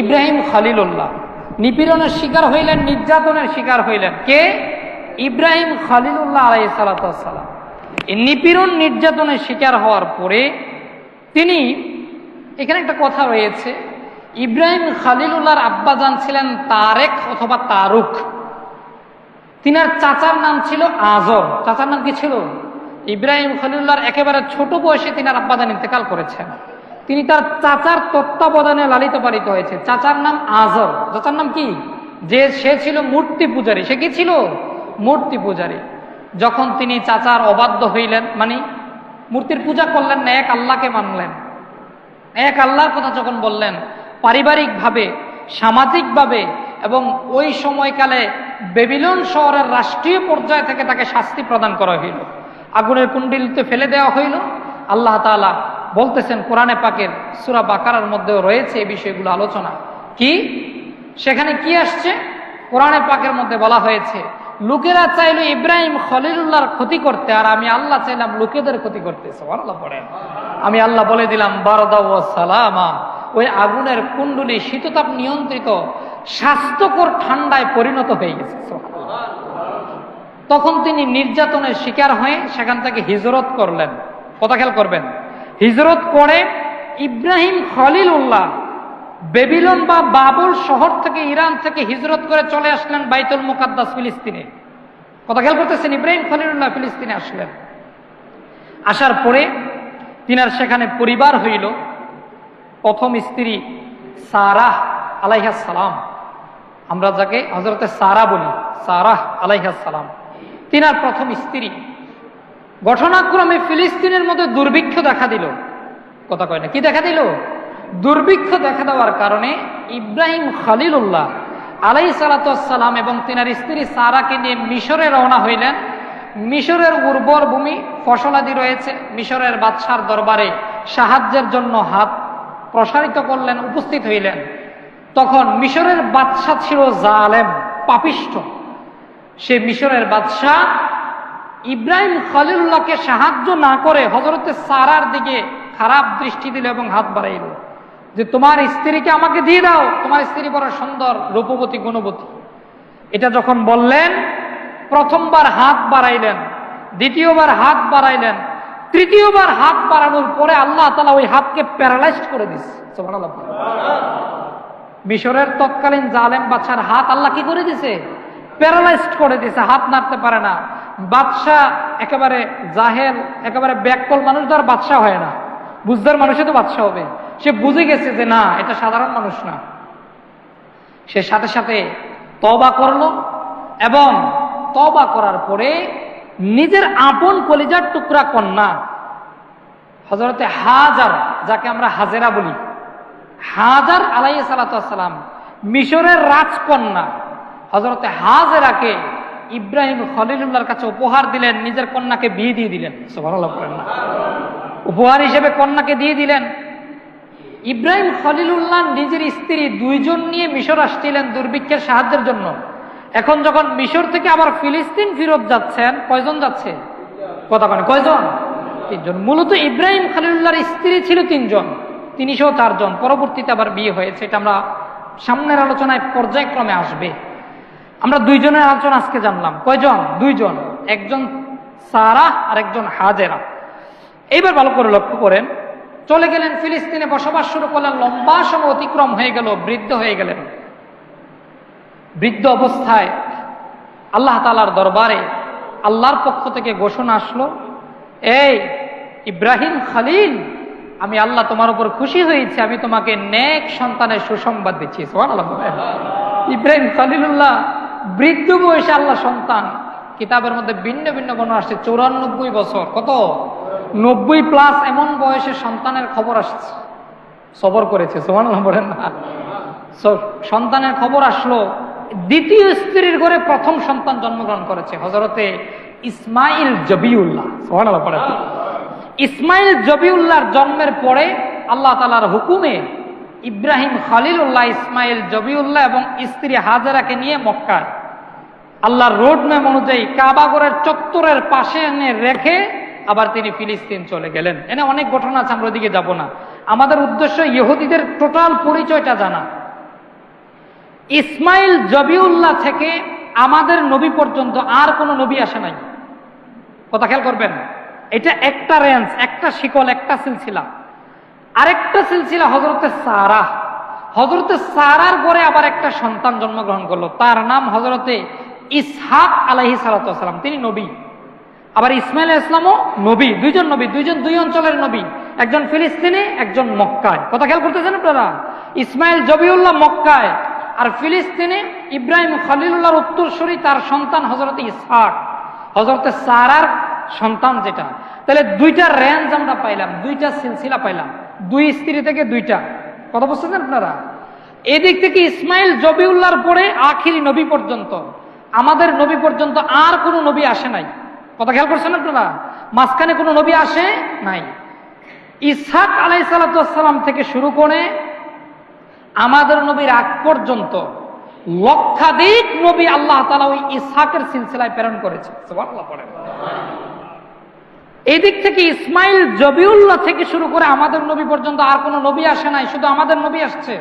ইব্রাহিম খলিলুল্লাহ নিপীড়নের শিকার হইলেন, নির্যাতনের শিকার হইলেন। কে? ইব্রাহিম খলিলুল্লাহ আলাইহিস সালাতু ওয়াস সালাম। এই নিপীড়ন নির্যাতনের শিকার হওয়ার পরে তিনি, এখানে একটা কথা রয়েছে, ইব্রাহিম খলিলুল্লাহর আব্বাজান ছিলেন তারেক অথবা তারুক। তিনার চাচার নাম ছিল আজর। চাচার নাম কি ছিল? ইব্রাহিম খলিলুল্লাহর একেবারে ছোট বয়সে তিনার আব্বাজান ইন্তেকাল করেছেন। তিনি তার চাচার তত্ত্বাবধানে লালিত পালিত হয়েছে। চাচার নাম আজর। চাচার নাম কি? সে ছিল মূর্তি পূজারী। সে কি ছিল? মূর্তি পূজারী। যখন তিনি চাচার অবাধ্য হইলেন, মানে মূর্তির পূজা করলেন না, এক আল্লাহকে মানলেন, এক আল্লাহর কথা যখন বললেন, পারিবারিকভাবে, সামাজিকভাবে এবং ওই সময়কালে বেবিলন শহরের রাষ্ট্রীয় পর্যায় থেকে তাকে শাস্তি প্রদান করা হইল, আগুনের কুণ্ডলিতে ফেলে দেওয়া হইল। আল্লাহ তাআলা বলতেছেন কোরআনে পাকের সূরা বাকারার মধ্যেও রয়েছে এই বিষয়গুলো আলোচনা। কি সেখানে কি আসছে? কোরআনে পাকের মধ্যে বলা হয়েছে, লোকেরা চাইলো ইব্রাহিম খলিলুল্লাহর ক্ষতি করতে, আর আমি আল্লাহ চাইলাম লোকেদের ক্ষতি করতে। সুবহানাল্লাহ পড়েন। আমি আল্লাহ বলে দিলাম বারদা ওয়া সালামা, ওই আগুনের কুণ্ডলী শীততাপ নিয়ন্ত্রিত স্বাস্থ্যকর ঠান্ডায় পরিণত হয়ে গেছে। তখন তিনি নির্যাতনের শিকার হয়ে সেখান থেকে হিজরত করলেন। কথা খেয়াল করবেন, হিজরত করে ইব্রাহিম খলিলুল্লাহ বেবিলন বা বাবুল শহর থেকে, ইরান থেকে হিজরত করে চলে আসলেন বাইতুল মুকাদ্দাস ফিলিস্তিনে। কথা খেয়াল করতেছেন, ইব্রাহিম খলিলুল্লাহ ফিলিস্তিনে আসলেন। আসার পরে তিনার সেখানে পরিবার হইল। প্রথম স্ত্রী সারাহ আলাইহিস সালাম, আমরা যাকে হযরতে সারা বলি, সারাহ আলাইহিস সালাম, তিনার প্রথম স্ত্রী। ঘটনাক্রমে ফিলিস্তিনের মধ্যে দুর্ভিক্ষ দেখা দিল। কথা কয় না, কি দেখা দিল? দুর্ভিক্ষ দেখা দেওয়ার কারণে ইব্রাহিম খলিলুল্লাহ আলাইহিস সালাতু ওয়াস সালাম এবং তিনার স্ত্রী সারাকে নিয়ে মিশরে রওনা হইলেন। মিশরের উর্বর ভূমি, ফসলাদি রয়েছে। মিশরের বাদশার দরবারে সাহায্যের জন্য হাত প্রসারিত করলেন, উপস্থিত হইলেন। তখন মিশরের বাদশা ছিল জালেম, পাপিষ্ঠ। সে মিশরের বাদশা ইব্রাহিম খলিলুল্লাহকে সাহায্য না করে হযরতে সারার দিকে খারাপ দৃষ্টি দিল এবং হাত বাড়াইল যে তোমার স্ত্রীকে আমাকে দিয়ে দাও, তোমার স্ত্রী বড় সুন্দর, রূপবতী, গুণবতী। এটা যখন বললেন, প্রথমবার হাত বাড়াইলেন, দ্বিতীয়বার হাত বাড়াইলেন, তৃতীয়বার হাত বাড়ানোর পরে আল্লাহ তাআলা ওই হাতকে প্যারালাইজড করে দিচ্ছে। সুবহানাল্লাহ। মিশরের তৎকালীন জালেম বাদশার হাত আল্লাহ কি করে দিছে? প্যারালাইজড করে দিছে, হাত নাড়তে পারে না। বাদশা একেবারে জাহেল, একেবারে ব্যাককল মানুষ তো আর বাদশা হয় না, বুঝদার মানুষে তো বাদশা হবে। সে বুঝে গেছে যে না, এটা সাধারণ মানুষ না। সে সাথে সাথে তওবা করলো এবং তওবা করার পরে নিজের আপন কলিজার টুকরা কন্যা হযরতে হাজার, যাকে আমরা হাজেরা বলি, হাজার আলাইহিস সালাতু ওয়াস সালাম, মিশরের রাজকন্যা হযরতে হাজেরাকে ইব্রাহিম খলিলুল্লাহর কাছে উপহার দিলেন, নিজের কন্যাকে বিয়ে দিয়ে দিলেন। সুবহানাল্লাহ। উপহার হিসেবে কন্যাকে দিয়ে দিলেন। ইব্রাহিম খলিলুল্লাহ নিজের স্ত্রী দুইজন নিয়ে মিশর আসছিলেন দুর্ভিক্ষের সাহায্যের জন্য। এখন যখন মিশর থেকে আবার ফিলিস্তিন ফিরত যাচ্ছেন, কয়জন যাচ্ছে? কথা বলেন, কয়জন? 3 জন। মূলত ইব্রাহিম খলিলুল্লাহর স্ত্রী ছিল 3 জন, তিনি সহ 4 জন। পরবর্তীতে আবার বিয়ে হয়েছে, এটা আমরা সামনের আলোচনায় পর্যায়ক্রমে আসবে। আমরা 2 জনের আলোচনা আজকে জানলাম। কয়জন? 2 জন, একজন সারাহ আর একজন হাজেরা। এইবার ভালো করে লক্ষ্য করেন, চলে গেলেন ফিলিস্তিনে, বসবাস শুরু করলেন। লম্বা সময় অতিক্রম হয়ে গেল, বৃদ্ধ হয়ে গেলেন। বৃদ্ধ অবস্থায় আল্লাহ তাআলার দরবারে আল্লাহর পক্ষ থেকে ঘোষণা আসলো, এই ইব্রাহিম খলিল, আমি আল্লাহ তোমার উপর খুশি হয়েছি, আমি তোমাকে নেক সন্তানের সুসংবাদ দিচ্ছি। সুবহানাল্লাহ। ইব্রাহিম খলিলুল্লাহ বৃদ্ধ বয়সে আল্লাহ সন্তান। কিতাবের মধ্যে ভিন্ন ভিন্ন বর্ণনা আসছে 94 বছর, কত 90+ এমন বয়সে সন্তানের খবর আসছে। সবর করেছে। সুবহানাল্লাহ বলেন না? সন্তানের খবর আসলো। দ্বিতীয় স্ত্রীর ঘরে প্রথম সন্তান জন্মগ্রহণ করেছে হযরতে ইসমাইল জবিউল্লাহ। সুবহানাল্লাহ পড়েন। ইসমাইল জবিউল্লাহর জন্মের পরে আল্লাহ তাআলার হুকুমে ইব্রাহিম খলিলুল্লাহ, ইসমাইল জবিউল্লাহ এবং স্ত্রী হাজেরাকে নিয়ে মক্কা আল্লাহর রোড ম্যাপ অনুযায়ী কাবা ঘরের চত্বরের পাশে এনে রেখে আবার তিনি ফিলিস্তিন চলে গেলেন। এনে অনেক ঘটনা আছে, আমরা ওদিকে যাব না। আমাদের উদ্দেশ্য ইহুদিদের টোটাল পরিচয়টা জানা। ইসমাইল জবিউল্লাহ থেকে আমাদের নবী পর্যন্ত আর কোনো নবী আসে নাই। কথা খেয়াল করবেন, এটা একটা রেঞ্জ, একটা শিকল, একটা সিলসিলা। আরেকটা সিলসিলা হযরতে সারা। হযরতে সারার পরে আবার একটা সন্তান জন্মগ্রহণ করলো, তার নাম হযরতে ইসহাক আলাইহিস সালাতু ওয়াস সালাম, তিনি নবী। আবার ইসমাইল আলাইহিস সালামও নবী, দুইজন নবী, দুই অঞ্চলের নবী, একজন ফিলিস্তিনে, একজন মক্কায়। কথা খেয়াল করতেছেন আপনারা? ইসমাইল জবিউল্লাহ মক্কায়, আর ফিলিস্তিনে ইব্রাহিম খলিলুল্লাহর উত্তরসূরি, তার সন্তান হযরতে ইসহাক, হযরতে সারার সন্তান যেটা। তাহলে দুইটা রেঞ্জ আমরা পাইলাম, দুইটা সিলসিলা পাইলাম, দুই স্ত্রী থেকে দুইটা। কথা বুঝতেছেন আপনারা? এদিক থেকে ইসমাইল জবিউল্লাহর পরে আখিরি নবী পর্যন্ত, আমাদের নবী পর্যন্ত আর কোনো নবী আসে নাই। কথা খেয়াল করছেন আপনারা? মাঝখানে কোনো নবী আসে নাই। ইসহাক আলাইহিস সালাতু ওয়াস সালাম থেকে শুরু করে আমাদের নবীর আগ পর্যন্ত লক্ষাধিক নবী আল্লাহ তাআলা ওই ইসহাকের সিলসিলায় প্রেরণ করেছে। সুবহানাল্লাহ পড়েন। এই দিক থেকে ইসমাইল জবিউল্লাহ থেকে শুরু করে আমাদের নবী পর্যন্ত আর কোনো নবী আসে নাই, শুধু আমাদের নবী আসছে।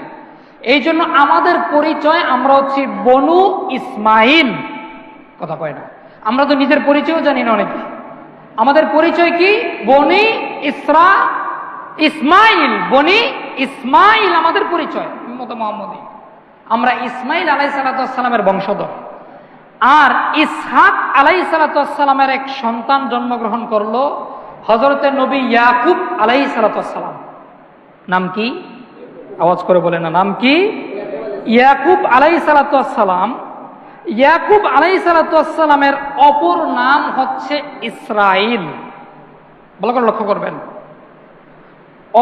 এই জন্য আমাদের পরিচয়, আমরা হচ্ছি বনু ইসমাইল। কথা কয় না? আমরা তো নিজের পরিচয়ও জানি না অনেকে। আমাদের পরিচয় কি? বনি ইসমাইল, বনি ইসমাইল আমাদের পরিচয়, উম্মতে মুহাম্মদী। আমরা ইসমাইল আলাইহিস সালাতু ওয়াস সালামের বংশধর। আর ইসহাক আলাইহিস সালাতু ওয়াস সালামের এক সন্তান জন্মগ্রহণ করলো, হযরতে নবী ইয়াকুব আলাইহিস সালাতু ওয়াস সালাম। নাম কি? আওয়াজ করে বলেন না, নাম কি? ইয়াকুব আলাইহিস সালাতু ওয়াস সালাম। ইয়াকুব আলাইহিস সালাতু ওয়াস সালামের অপর নাম হচ্ছে ইসরাইল। ভালো করে লক্ষ্য করবেন,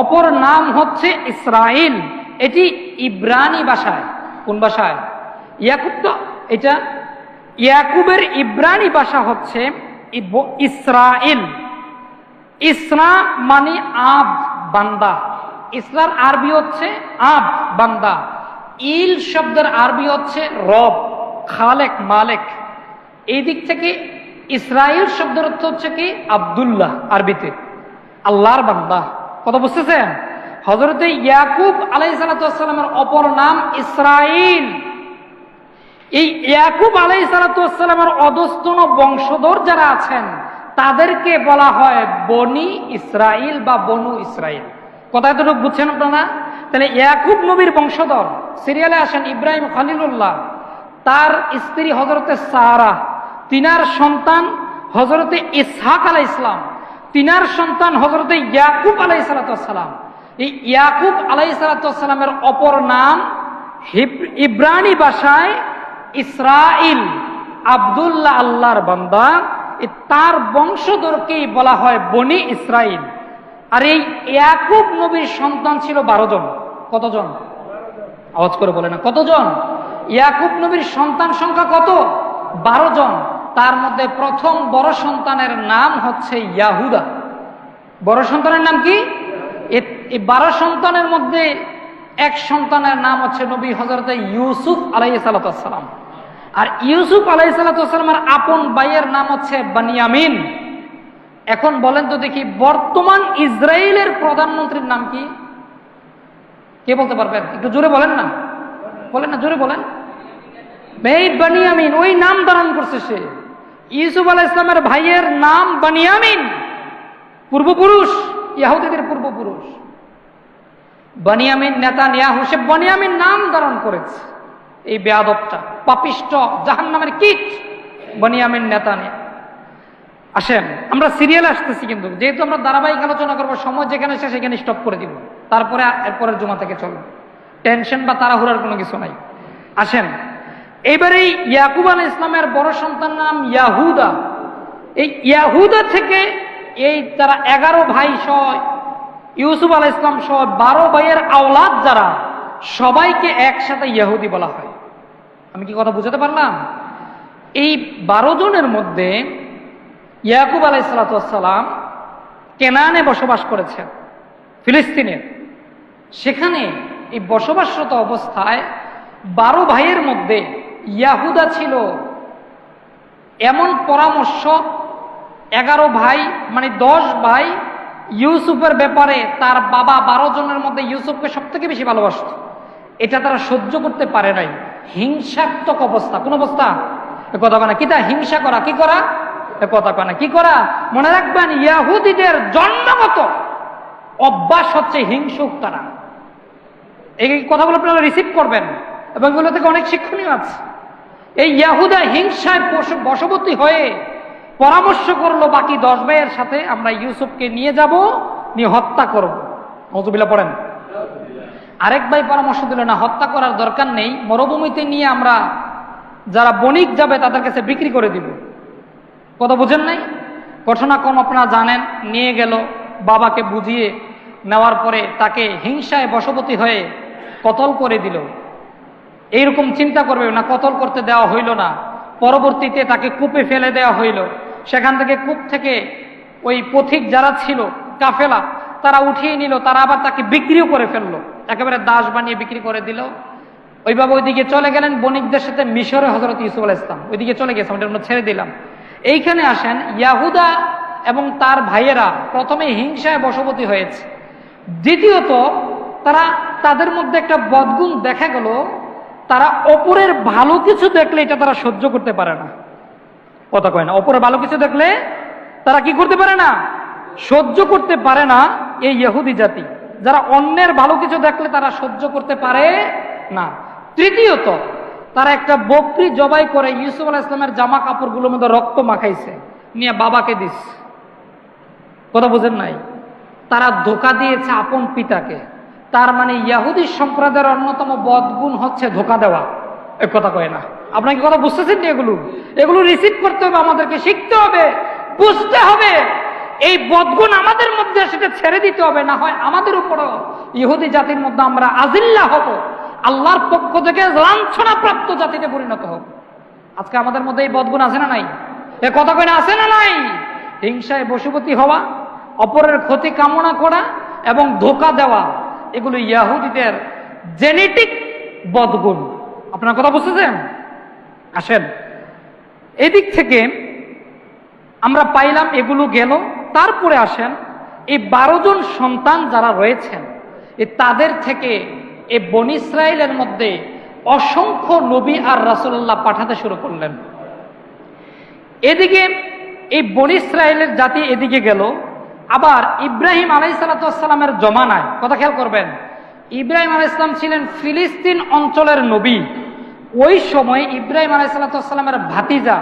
অপর নাম হচ্ছে ইসরাইল। এটি ইব্রানি ভাষায়। কোন ভাষায়? ইয়াকুব তো এটা, ইয়াকুবের ইব্রানি ভাষা হচ্ছে ইসরাইল। ইসরা মানে আব, বান্দা। ইসরার আরবি হচ্ছে আব, বান্দা। ইল শব্দের আরবি হচ্ছে রব, খালেক, মালেক। এই দিক থেকে ইসরাইল শব্দের অর্থ হচ্ছে কি? আব্দুল্লাহ, আরবিতে আল্লাহর বান্দা। কথা বুঝতেছেন? হযরতে ইয়াকুব আলাইহিস সালাতু ওয়াস সালামের অপর নাম ইসরাইল। এই ইয়াকুব আলাইহিস সালাতু ওয়াস সালামের অধস্তন বংশধর যারা আছেন তাদেরকে বলা হয় বনি ইসরাইল বা বনু ইসরাইল। কথা এতটুকু বুঝছেন আপনারা? তাহলে ইয়াকুব নবীর বংশধর, সিরিয়ালে আসেন ইব্রাহিম খলিলুল্লাহ, তার স্ত্রী হযরতে সারা, তিনার সন্তান হযরতে ইসহাক আলাইহিস সালাম, তিনার সন্তান হযরতে ইয়াকুব আলাইহিস সালাতু ওয়াস সালাম। এই ইয়াকুব আলাইহিস সালাতু ওয়াস সালামের অপর নাম ইব্রানি ভাষায় ইসরাইল, আব্দুল্লাহ, আল্লাহর বান্দা। তার বংশধরকেই বলা হয় বনি ইসরাইল। আর এই ইয়াকুব নবীর সন্তান ছিল 12 জন। কতজন? আওয়াজ করে বলে না, কতজন? ইয়াকুব নবীর সন্তান সংখ্যা কত? 12 জন। তার মধ্যে প্রথম বড় সন্তানের নাম হচ্ছে ইয়াহুদা। বড় সন্তানের নাম কি? এই 12 সন্তানের মধ্যে এক সন্তানের নাম হচ্ছে নবী হযরতে ইউসুফ আলাইহিস সালাতু ওয়াস সালাম। আর ইউসুফ আলাইহিস সালাতু ওয়াস সালামের আপন ভাইয়ের নাম হচ্ছে বানিয়ামিন। এখন বলেন তো দেখি, বর্তমান ইসরায়েলের প্রধানমন্ত্রীর নাম কি? কে বলতে পারবেন? একটু জোরে বলেন না, বলেন না, জোরে বলেন। এই বানিয়ামিন, ওই নাম ধারণ করছে সে। ইউসুফ আলাইহিস সালামের ভাইয়ের নাম বানিয়ামিন, পূর্বপুরুষ, ইহুদীদের পূর্বপুরুষ। বানিয়ামিন নেতানিয়াহু, সে বানিয়ামিন নাম ধারণ করেছে। এই বেয়াদবটা, পাপিষ্ট, জাহান্নামের কীট বানিয়ামিন নেতানিয়াহু। আসেন, আমরা সিরিয়াল আসতেছি, কিন্তু যেহেতু আমরা ধারাবাহিক আলোচনা করবো, সময় যেখানে শেষ সেখানে স্টপ করে দিব, তারপরে এরপরের জুমা থেকে চলবে। টেনশন বা তাড়াহুড়ার কোনো কিছু নাই। আসেন, এইবারে ইয়াকুব আলাইহিস ইসলামের বড় সন্তান নাম ইয়াহুদা। এই ইয়াহুদা থেকে এই তারা 11 ভাই সহ, ইউসুফ আলাইহিস ইসলাম সহ 12 ভাইয়ের আওলাদ যারা, সবাইকে একসাথে ইহুদি বলা হয়। আমি কি কথা বুঝাতে পারলাম? এই 12 জনের মধ্যে ইয়াকুব আলাইহিস সালাম কেনানে বসবাস করেছেন, ফিলিস্তিনে। সেখানে এই বসবাসরত অবস্থায় 12 ভাইয়ের মধ্যে ইয়াহুদা ছিল এমন পরামর্শ, 11 ভাই মানে 10 ভাই ইউসুফের ব্যাপারে তার বাবা 12 জনের মধ্যে ইউসুফকে সব থেকে বেশি ভালোবাসত। এটা তারা সহ্য করতে পারে নাই। হিংসাত্মক অবস্থা। কোন অবস্থা? এ কথা কয় না। কিতা হিংসা করা? কি করা? এ কথা কয় না। কি করা? মনে রাখবেন, ইহুদিদের জন্মগত অভ্যাস হচ্ছে হিংসুক তারা। এই কথাগুলো আপনারা রিসিভ করবেন এবং এগুলো থেকে অনেক শিক্ষণীয় আছে। এই ইহুদা হিংসায় বশবর্তী হয়ে পরামর্শ করলো বাকি 10 ভাইয়ের সাথে, আমরা ইউসুফকে নিয়ে যাব, নিয়ে হত্যা করব। নওয়াজুবিল্লাহ পড়েন। আরেক ভাই পরামর্শ দিল, না, হত্যা করার দরকার নেই, মরুভূমিতে নিয়ে আমরা যারা বণিক যাবে তাদের কাছে বিক্রি করে দিব। কথা বুঝেন নাই? ঘটনাক্রম আপনারা জানেন। নিয়ে গেল, বাবাকে বুঝিয়ে নেওয়ার পরে তাকে হিংসায় বশবর্তী হয়ে কতল করে দিল। এইরকম চিন্তা করবে না, কতল করতে দেওয়া হইল না। পরবর্তীতে তাকে কূপে ফেলে দেওয়া হইল। সেখান থেকে কূপ থেকে ওই পথিক যারা ছিল, কাফেলা, তারা উঠিয়ে নিল। তারা আবার তাকে বিক্রিও করে ফেললো, একেবারে দাস বানিয়ে বিক্রি করে দিল। ওইভাবে ওইদিকে চলে গেলেন বণিকদের সাথে মিশরে। হযরত ইউসুফ আলাইহিস সালাম ওইদিকে চলে গেছে, ওটা আমরা ছেড়ে দিলাম। এইখানে আসেন, ইয়াহুদা এবং তার ভাইয়েরা প্রথমে হিংসায় বশবর্তী হয়েছে। দ্বিতীয়ত, তাদের মধ্যে একটা বদগুণ দেখা গেল, তারা অপরের ভালো কিছু দেখলে এটা তারা সহ্য করতে পারে না। কথা কয় না? অপরের ভালো কিছু দেখলে তারা কি করতে পারে না? সহ্য করতে পারে না। এই ইহুদি জাতি যারা অন্যের ভালো কিছু দেখলে তারা সহ্য করতে পারে না। তৃতীয়ত, তারা একটা বকরি জবাই করে ইউসুফ আলাইহিস সালামের জামা কাপড়গুলোর মধ্যে রক্ত মাখাইছে, নিয়ে বাবাকে দিস। কথা বুঝেন নাই? তারা ধোঁকা দিয়েছে আপন পিতাকে। তার মানে ইহুদি সম্প্রদায়ের অন্যতম বদগুণ হচ্ছে ধোঁকা দেওয়া। এক কথা কয় না? আপনাকে কথা বুঝতেছেন? এগুলো রিসিভ করতে হবে, আমাদেরকে শিখতে হবে, বুঝতে হবে। এই বদগুণ আমাদের মধ্যে, সেটা ছেড়ে দিতে হবে, না হয় আমাদের উপরও ইহুদি জাতির মধ্যে আমরা আজিল্লা হব, আল্লাহর পক্ষ থেকে লাঞ্ছনা প্রাপ্ত জাতিতে পরিণত হব। আজকে আমাদের মধ্যে এই বদগুণ আছে না নাই? এ কথা কয় না? আছে না নাই? হিংসায় বশবর্তী হওয়া, অপরের ক্ষতি কামনা করা এবং ধোঁকা দেওয়া, এগুলো ইহুদিদের জেনেটিক বদগুণ। আপনার কথা বুঝতেছেন? আসেন, এদিক থেকে আমরা পাইলাম, এগুলো গেল। তারপরে আসেন, এই 12 জন সন্তান যারা রয়েছেন, তাদের থেকে এই বনী ইসরাইলের মধ্যে অসংখ্য নবী আর রাসূলুল্লাহ পাঠাতে শুরু করলেন। এদিকে এই বনী ইসরাইলের জাতি এদিকে গেল। আবার ইব্রাহিম আলাইহিসসালামের জমানায়, কথা খেয়াল করবেন, ইব্রাহিম আলাইহিস সালাম ছিলেন ফিলিস্তিন অঞ্চলের নবী। ওই সময় ইব্রাহিম আলাইহিসসালামের ভাতিজা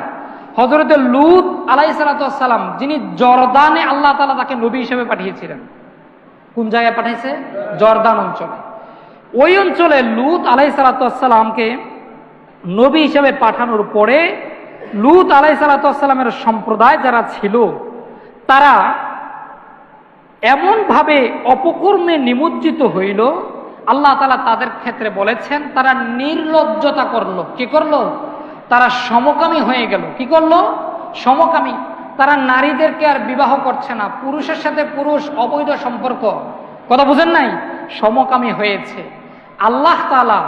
হযরত লূত আলাইহিসসালাম, যিনি জর্দানে আল্লাহ তাআলা তাকে নবী হিসেবে পাঠিয়েছিলেন। কোন জায়গায় পাঠিয়েছে? জর্দান অঞ্চলে। ওই অঞ্চলে লূত আলাইহিসসালামকে নবী হিসেবে পাঠানোর পরে লূত আলাইহিসসালামের সম্প্রদায় যারা ছিল, তারা এমন ভাবে অপকর্মে নিমজ্জিত হইল, আল্লাহ তাআলা তাদের ক্ষেত্রে বলেছেন তারা নির্লজ্জতা করলো। কি করলো? তারা সমকামী হয়ে গেল। কি করলো? সমকামী। তারা নারীদেরকে আর বিবাহ করছে না, পুরুষের সাথে পুরুষ অবৈধ সম্পর্ক। কথা বুঝেন নাই? সমকামী হয়েছে। আল্লাহ তাআলা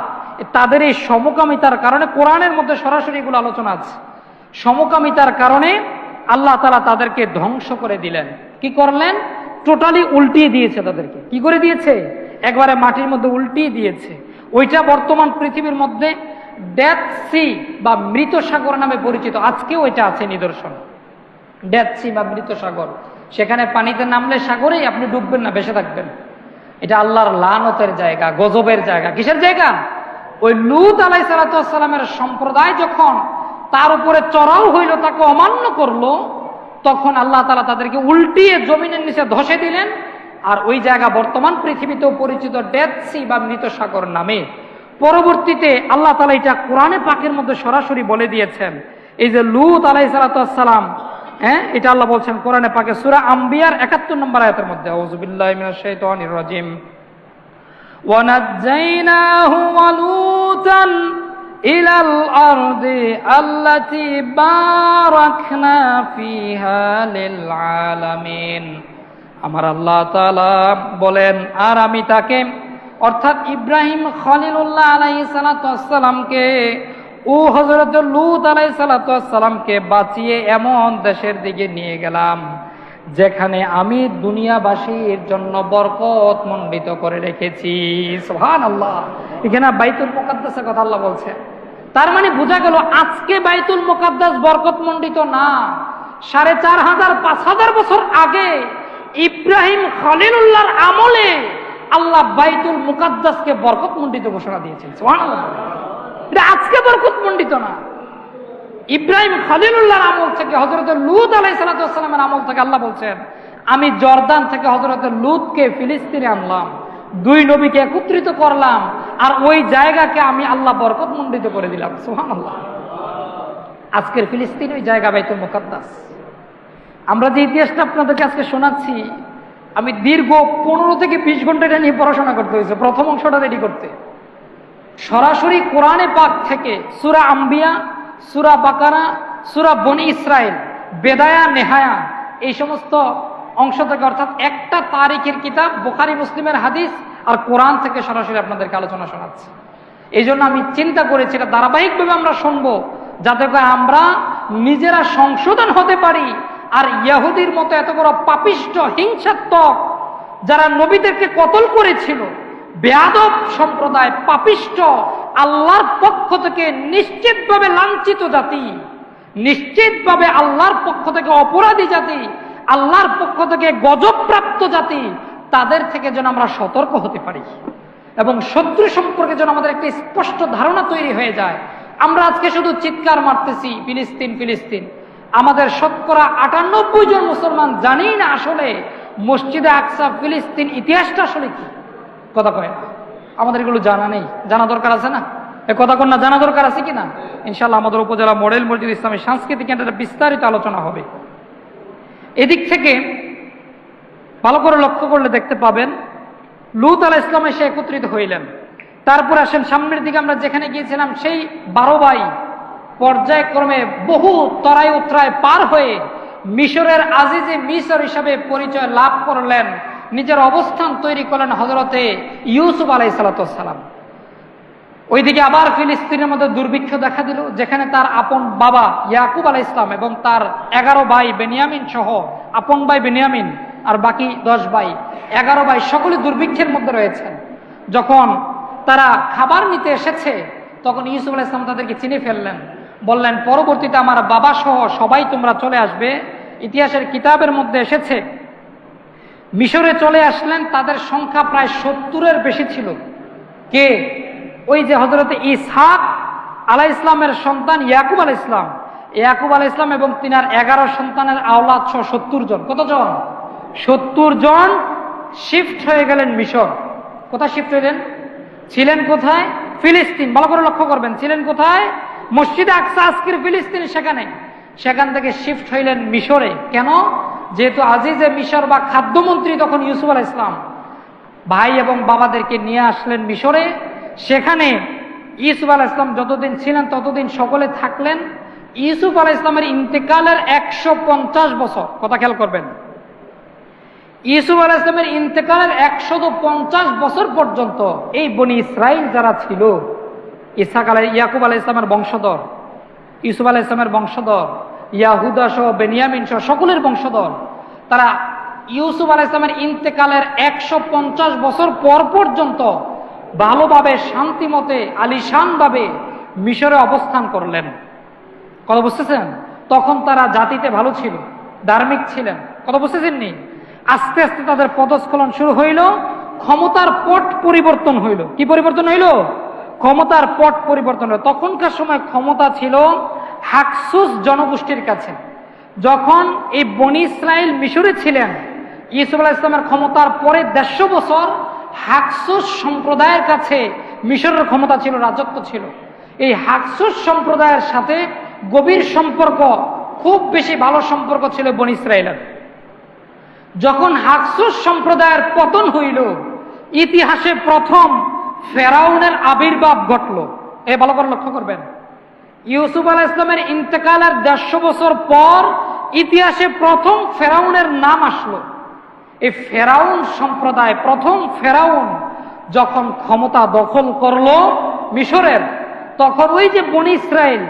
তাদের এই সমকামিতার কারণে, কোরআনের মধ্যে সরাসরি এগুলো আলোচনা আছে, সমকামিতার কারণে আল্লাহ তাআলা তাদেরকে ধ্বংস করে দিলেন। কি করলেন? টোটালি উল্টিয়ে দিয়েছে তাদেরকে। কি করে দিয়েছে? একবারে মাটির মধ্যে উল্টিয়ে দিয়েছে। ওইটা বর্তমান পৃথিবীর মধ্যে ডেথ সি বা মৃত সাগর নামে পরিচিত। আজকেও ওইটা আছে নিদর্শন, ডেথ সি বা মৃত সাগর। সেখানে পানিতে নামলে সাগরেই আপনি ডুববেন না, বেঁচে থাকবেন। এটা আল্লাহর লানতের জায়গা, গজবের জায়গা। কিসের জায়গা? ওই লূত আলাইহিসসালামের সম্প্রদায় যখন তার উপরে চড়াও হইল, তাকে অমান্য করলো, তখন আল্লাহ তাআলা তাদেরকে উল্টিয়ে জমিনের নিচে ধসে দিলেন। আর ওই জায়গা বর্তমান পৃথিবীতেও পরিচিত ডেথ সি বা মৃত সাগর নামে। পরবর্তীতে আল্লাহ তাআলা এটা কোরআনে পাকের মধ্যে সরাসরি বলে দিয়েছেন। এই যে লূত আলাইহিসসালাম, এটা আল্লাহ বলছেন কোরআনে পাকে সূরা আম্বিয়ার ৭১ নম্বর আয়াতের মধ্যে, আউযু বিল্লাহি মিনাশ শাইতানির রাজিম, ওয়া নাজ্জাইনাহু ওয়া লূতান ইলাল আরদি আল্লাতী বারাকনা ফিহা লিল আলামিন। আমার আল্লাহ তাআলা বলেন, আর আমি তাকে, অর্থাৎ ইব্রাহিম খলিলুল্লাহ আলাইহিস সালামকে ও হযরত লূত আলাইহিস সালামকে বাঁচিয়ে এমন দেশের দিকে নিয়ে গেলাম যেখানে আমি দুনিয়াবাসীর জন্য বরকত মণ্ডিত করে রেখেছি। সুবহানাল্লাহ। এখানে বাইতুল মুকাদ্দাসের কথা আল্লাহ বলছেন। তার মানে বোঝা গেল আজকে বাইতুল মুকাদ্দাস বরকতমণ্ডিত না, 4500-5000 বছর আগে ইব্রাহিম খলিলুল্লাহর আমলে আল্লাহ বাইতুল মুকাদ্দাসকে বরকতমণ্ডিত ঘোষণা দিয়েছেন। সুবহানাল্লাহ। এটা আজকে বরকতমণ্ডিত না, ইব্রাহিম খলিলুল্লাহর আমল থেকে, হযরত লূত আলাইহিস সালামের আমল থেকে আল্লাহ বলছেন, আমি জর্দান থেকে হযরত লূতকে ফিলিস্তিনে আনলাম, 2 নবীকে একত্রিত করলাম, আর ওই জায়গাকে আমি আল্লাহ বরকতমণ্ডিত করে দিলাম। সুবহানাল্লাহ। আজকের ফিলিস্তিন ওই জায়গা বাইতুল মুকাদ্দাস। আমরা যে ইতিহাসটা আপনাদেরকে আজকে শোনাচ্ছি, আমি দীর্ঘ 15 থেকে 20 ঘন্টা এটা নিয়ে পড়াশোনা করতে হয়েছে প্রথম অংশটা রেডি করতে। সরাসরি কোরআনে পাক থেকে সূরা আম্বিয়া, সূরা বাকারা, সূরা বনি ইসরাইল, বেদায়া নেহায়া, এই সমস্ত অংশ থেকে, অর্থাৎ একটা তারিখের কিতাব, বুখারী মুসলিমের হাদিস আর কোরআন থেকে সরাসরি আপনাদেরকে আলোচনা শোনাচ্ছি। এই জন্য আমি চিন্তা করেছি এটা ধারাবাহিকভাবে আমরা শুনবো, যাতে করে আমরা নিজেরা সংশোধন হতে পারি, আর ইহুদির মতো এত বড় পাপিষ্ঠ হিংসাত্মক যারা নবীদেরকে কতল করেছিল, বেয়াদব সম্প্রদায়, পাপিষ্ঠ, আল্লাহর পক্ষ থেকে নিশ্চিতভাবে লাঞ্ছিত জাতি, নিশ্চিতভাবে আল্লাহর পক্ষ থেকে অপরাধী জাতি, আল্লাহর পক্ষ থেকে গজবপ্রাপ্ত জাতি, তাদের থেকে যেন আমরা সতর্ক হতে পারি এবং শত্রু সম্পর্কে যেন আমাদের একটা স্পষ্ট ধারণা তৈরি হয়ে যায়। আমরা আজকে শুধু চিৎকার মারতেছি ফিলিস্তিন ফিলিস্তিন, আমাদের শতকরা 98 জন মুসলমান জানি না আসলে মসজিদে আকসা ফিলিস্তিন ইতিহাসটা আসলে কি। কথা কয় না, আমাদের এগুলো জানা নেই, জানা দরকার আছে না? এ কথা কন না, জানা দরকার আছে কিনা? ইনশাআল্লাহ আমাদের উপজেলা মডেল মসজিদ ইসলামী সাংস্কৃতিক কেন্দ্রে বিস্তারিত আলোচনা হবে। এদিক থেকে ভালো করে লক্ষ্য করলে দেখতে পাবেন, লূত আলাইহিস সালাম এসে একত্রিত হইলেন। তারপর আসেন সামনের দিকে, আমরা যেখানে গিয়েছিলাম সেই 12 ভাই পর্যায়ক্রমে বহু তরাই উতরায় পার হয়ে মিশরের আজিজে মিশর হিসাবে পরিচয় লাভ করলেন, নিজের অবস্থান তৈরি করলেন হযরতে ইউসুফ আলাইহিস সালাম। ওইদিকে আবার ফিলিস্তিনের মধ্যে দুর্ভিক্ষ দেখা দিল, যেখানে তার আপন বাবা ইয়াকুব আলাইহিস সালাম এবং তার 11 ভাই বেনিয়ামিন সহ, আপন ভাই বেনিয়ামিন আর বাকি 10 ভাই, 11 ভাই সকলে দুর্ভিক্ষের মধ্যে রয়েছেন। যখন তারা খাবার নিতে এসেছে, তখন ইউসুফ আলাইহিস সালাম তাদেরকে চিনে ফেললেন, বললেন পরবর্তীতে আমার বাবা সহ সবাই তোমরা চলে আসবে। ইতিহাসের কিতাবের মধ্যে এসেছে মিশরে চলে আসলেন, তাদের সংখ্যা প্রায় 70-এর বেশি ছিল। কে? ওই যে হযরতে ইসহাক আলাইহিস সালামের সন্তান ইয়াকুব আলাইহিস সালাম, ইয়াকুব আলাইহিস সালাম এবং তিনার 11 সন্তানের আওলাদ সহ 70 জন। কতজন? 70 জন শিফট হয়ে গেলেন মিশর। কোথায় শিফট হইলেন? ছিলেন কোথায়? ফিলিস্তিন। ভালো করে লক্ষ্য করবেন, ছিলেন কোথায়? মসজিদে আকসা আজকের ফিলিস্তিন, সেখান থেকে শিফট হইলেন মিশরে। কেন? যেহেতু আজিজে মিশর বা খাদ্যমন্ত্রী তখন ইউসুফ আলাইহিস সালাম ভাই এবং বাবাদেরকে নিয়ে আসলেন মিশরে। সেখানে ইউসুফ আলাইহিস সালাম যতদিন ছিলেন ততদিন সকলে থাকলেন। ইউসুফ আলাইহিস সালামের ইন্তেকালের 150 বছর, কথা খেয়াল করবেন, ইউসুফ আলাইহিস সালামের ইন্তেকালের 150 বছর পর্যন্ত এই বনি ইসরাইল যারা ছিল, ইয়াকুব আলাইহিস সালামের বংশধর, ইউসুফ আলাইহিস সালামের বংশধর, ইয়াহুদা সহ বেনিয়ামিন সহ সকলের বংশধর, তারা ইউসুফ আলাইহিস সালামের ইন্তেকালের 150 বছর পর পর্যন্ত ভালোভাবে শান্তিমতে আলিশানভাবে মিশরে অবস্থান করলেন। কথা বুঝতেছেন? তখন তারা জাতিতে ভালো ছিল, ধার্মিক ছিলেন। কথা বুঝতেছেন নি? আস্তে আস্তে তাদের পদস্খলন শুরু হইল, ক্ষমতার পট পরিবর্তন হইল। কি পরিবর্তন হইল? ক্ষমতার পট পরিবর্তন হইল। তখনকার সময় ক্ষমতা ছিল হাকসুস জনগোষ্ঠীর কাছে। যখন এই বনি ইসরাইল মিশরে ছিলেন, ইউসুফ আলাইহিস সালামের ক্ষমতার পরে 150 বছর হাকসুস সম্প্রদায়ের কাছে মিশরের ক্ষমতা ছিল, রাজত্ব ছিল। এই হাকসুস সম্প্রদায়ের সাথে গভীর সম্পর্ক, খুব বেশি ভালো সম্পর্ক ছিল বনি ইসরাইলের। যখন হাকসুস সম্প্রদায়ের পতন হইল, ইতিহাসে প্রথম ফেরাউনের আবির্ভাব ঘটল। এ ভালো করে লক্ষ্য করবেন, ইউসুফ আলাইহিস সালামের ইন্তেকালের 150 বছর পর ইতিহাসে প্রথম ফেরাউনের নাম আসলো। এই ফেরাউন সম্প্রদায়, প্রথম ফেরাউন যখন ক্ষমতা দখল করলো মিশরের, তখন ওই যে বনি ইসরাইল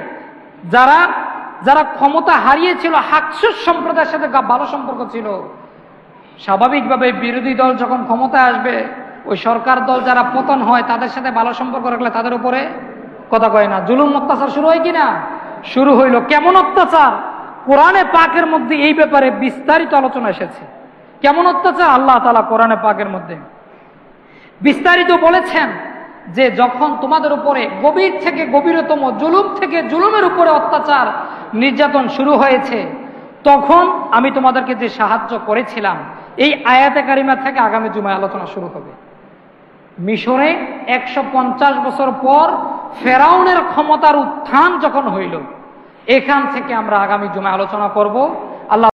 যারা ক্ষমতা হারিয়েছিল, হাকসুস সম্প্রদায়ের সাথে ভালো সম্পর্ক ছিল। স্বাভাবিকভাবে বিরোধী দল যখন ক্ষমতায় আসবে, ওই সরকার দল যারা পতন হয় তাদের সাথে ভালো সম্পর্ক রাখলে তাদের উপরে কথা কয় না, জুলুম অত্যাচার শুরু হয় কিনা? শুরু হইল। কেমন অত্যাচার? কোরআনে পাকের মধ্যে এই ব্যাপারে বিস্তারিত আলোচনা এসেছে। কেমন অত্যাচার? আল্লাহ তাআলা কোরআনে পাকের মধ্যে বিস্তারিত বলেছেন যে যখন তোমাদের উপরে গভীর থেকে গভীরতম জুলুম থেকে জুলুমের উপরে অত্যাচার নির্যাতন শুরু হয়েছে, তখন আমি তোমাদেরকে যে সাহায্য করেছিলাম, এই আয়াতে কারিমা থেকে আগামী জুমায় আলোচনা শুরু হবে। মিশরে 150 বছর পর ফেরাউনের ক্ষমতার উত্থান যখন হইল, এখান থেকে আমরা আগামী জুমায় আলোচনা করব